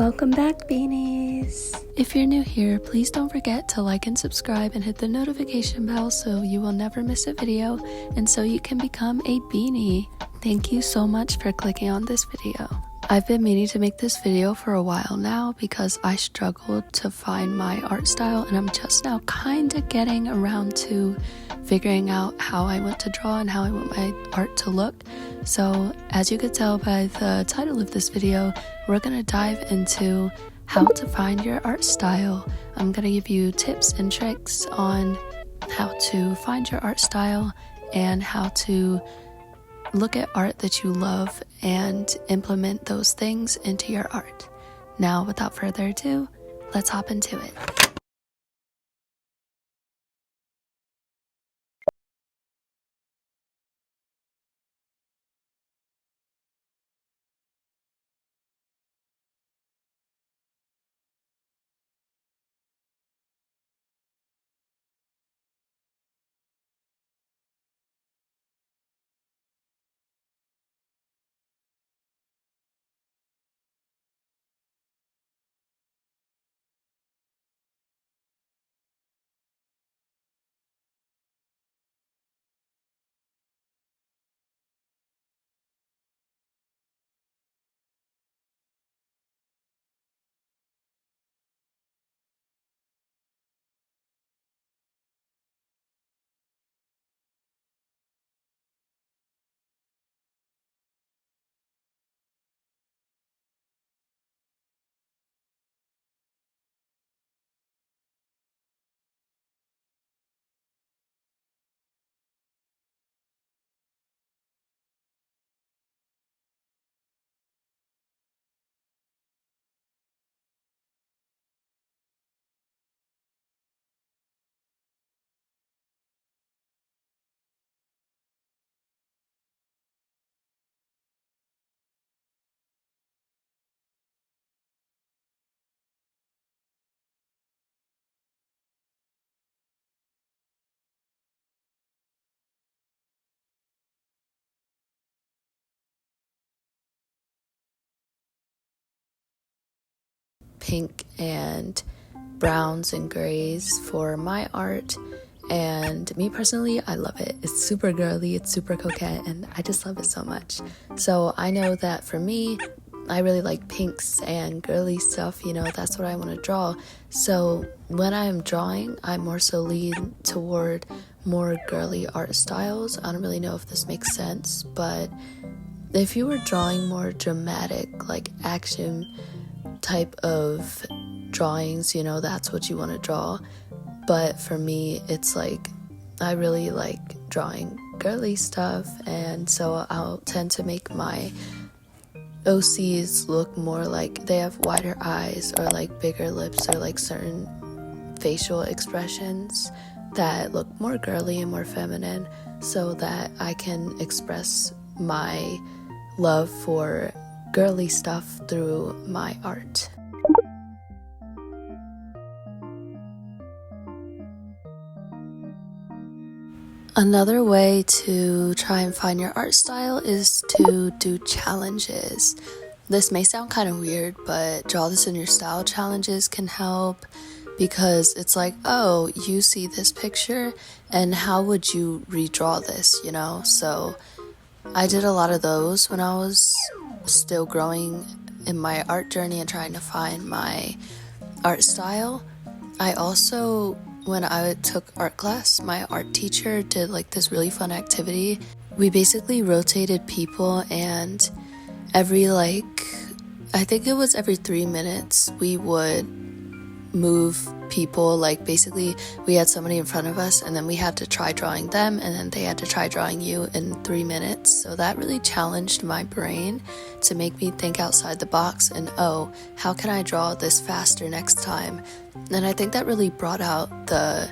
Welcome back, Beanies! If you're new here, please don't forget to like and subscribe and hit the notification bell so you will never miss a video and so you can become a beanie. Thank you so much for clicking on this video. I've been meaning to make this video for a while now because I struggled to find my art style, and I'm just now kind of getting around to figuring out how I want to draw and how I want my art to look. So as you could tell by the title of this video, we're gonna dive into how to find your art style. I'm gonna give you tips and tricks on how to find your art style and how to look at art that you love and implement those things into your art. Now, without further ado, let's hop into it. Pink and browns and grays for my art, and me personally, I love it. It's super girly, it's super coquette, and I just love it so much. So I know that for me, I really like pinks and girly stuff, you know, that's what I want to draw. So when I'm drawing, I more so lean toward more girly art styles. I don't really know if this makes sense, but if you were drawing more dramatic, like action type of drawings, you know, that's what you want to draw. But for me, it's like I really like drawing girly stuff, and so I'll tend to make my OCs look more like they have wider eyes or like bigger lips or like certain facial expressions that look more girly and more feminine, so that I can express my love for girly stuff through my art. Another way to try and find your art style is to do challenges. This may sound kind of weird, but draw this in your style challenges can help, because it's like, oh, you see this picture and how would you redraw this, you know? So I did a lot of those when I was still growing in my art journey and trying to find my art style. I also, when I took art class, my art teacher did like this really fun activity. We basically rotated people, and I think it was every 3 minutes, we would move people. Like basically we had somebody in front of us, and then we had to try drawing them, and then they had to try drawing you in 3 minutes. So that really challenged my brain to make me think outside the box and, oh, how can I draw this faster next time? And I think that really brought out the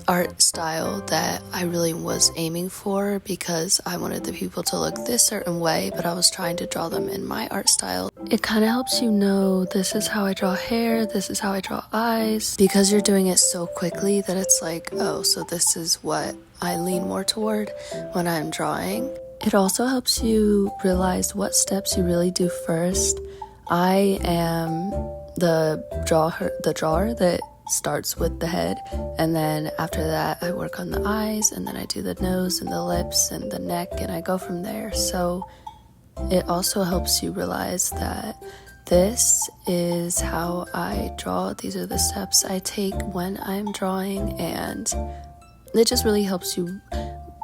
art style that I really was aiming for, because I wanted the people to look this certain way, but I was trying to draw them in my art style. It kind of helps you know, this is how I draw hair, this is how I draw eyes, because you're doing it so quickly that it's like, oh, so this is what I lean more toward when I'm drawing. It also helps you realize what steps you really do first. I am the drawer that starts with the head, and then after that I work on the eyes, and then I do the nose and the lips and the neck, and I go from there. So it also helps you realize that this is how I draw. These are the steps I take when I'm drawing, and it just really helps you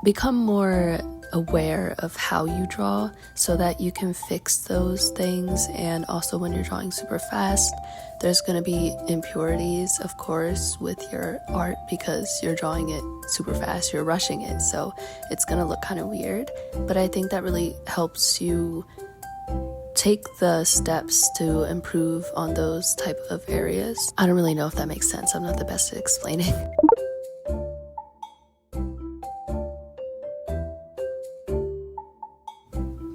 become more aware of how you draw so that you can fix those things. And also, when you're drawing super fast, there's going to be impurities, of course, with your art because you're drawing it super fast, you're rushing it, so it's going to look kind of weird. But I think that really helps you take the steps to improve on those type of areas. I don't really know if that makes sense. I'm not the best at explaining.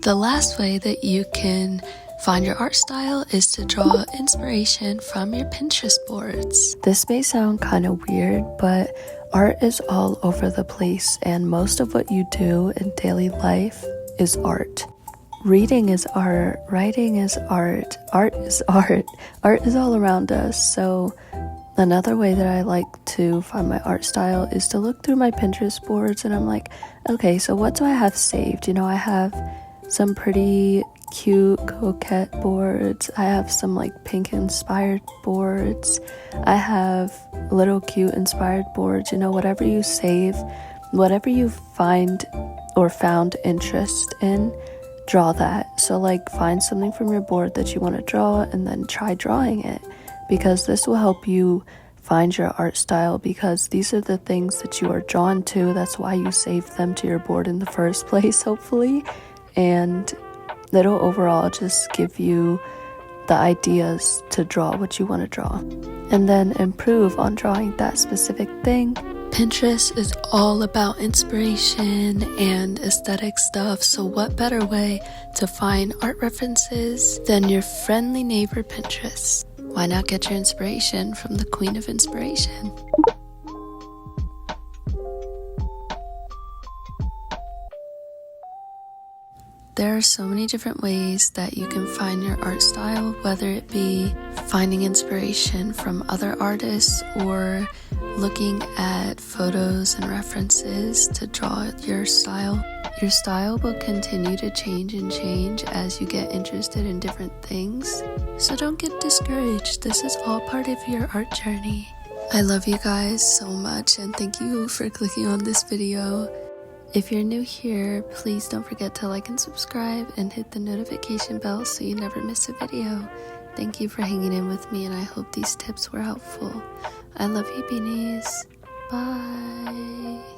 The last way that you can find your art style is to draw inspiration from your Pinterest boards. This may sound kind of weird, but art is all over the place, and most of what you do in daily life is art. Reading is art, writing is art, art is art. Art is all around us. So another way that I like to find my art style is to look through my Pinterest boards, and I'm like, okay, so what do I have saved? I have some pretty cute coquette boards. I have some like pink inspired boards. I have little cute inspired boards. Whatever you save, whatever you find or found interest in, draw that. So like find something from your board that you want to draw and then try drawing it, because this will help you find your art style, because these are the things that you are drawn to. That's why you saved them to your board in the first place, hopefully. And it'll overall just give you the ideas to draw what you want to draw, and then improve on drawing that specific thing. Pinterest is all about inspiration and aesthetic stuff, so what better way to find art references than your friendly neighbor Pinterest? Why not get your inspiration from the queen of inspiration? There are so many different ways that you can find your art style, whether it be finding inspiration from other artists or looking at photos and references to draw your style. Your style will continue to change and change as you get interested in different things. So don't get discouraged. This is all part of your art journey. I love you guys so much, and thank you for clicking on this video. If you're new here, please don't forget to like and subscribe and hit the notification bell so you never miss a video. Thank you for hanging in with me, and I hope these tips were helpful. I love you, Beanies. Bye.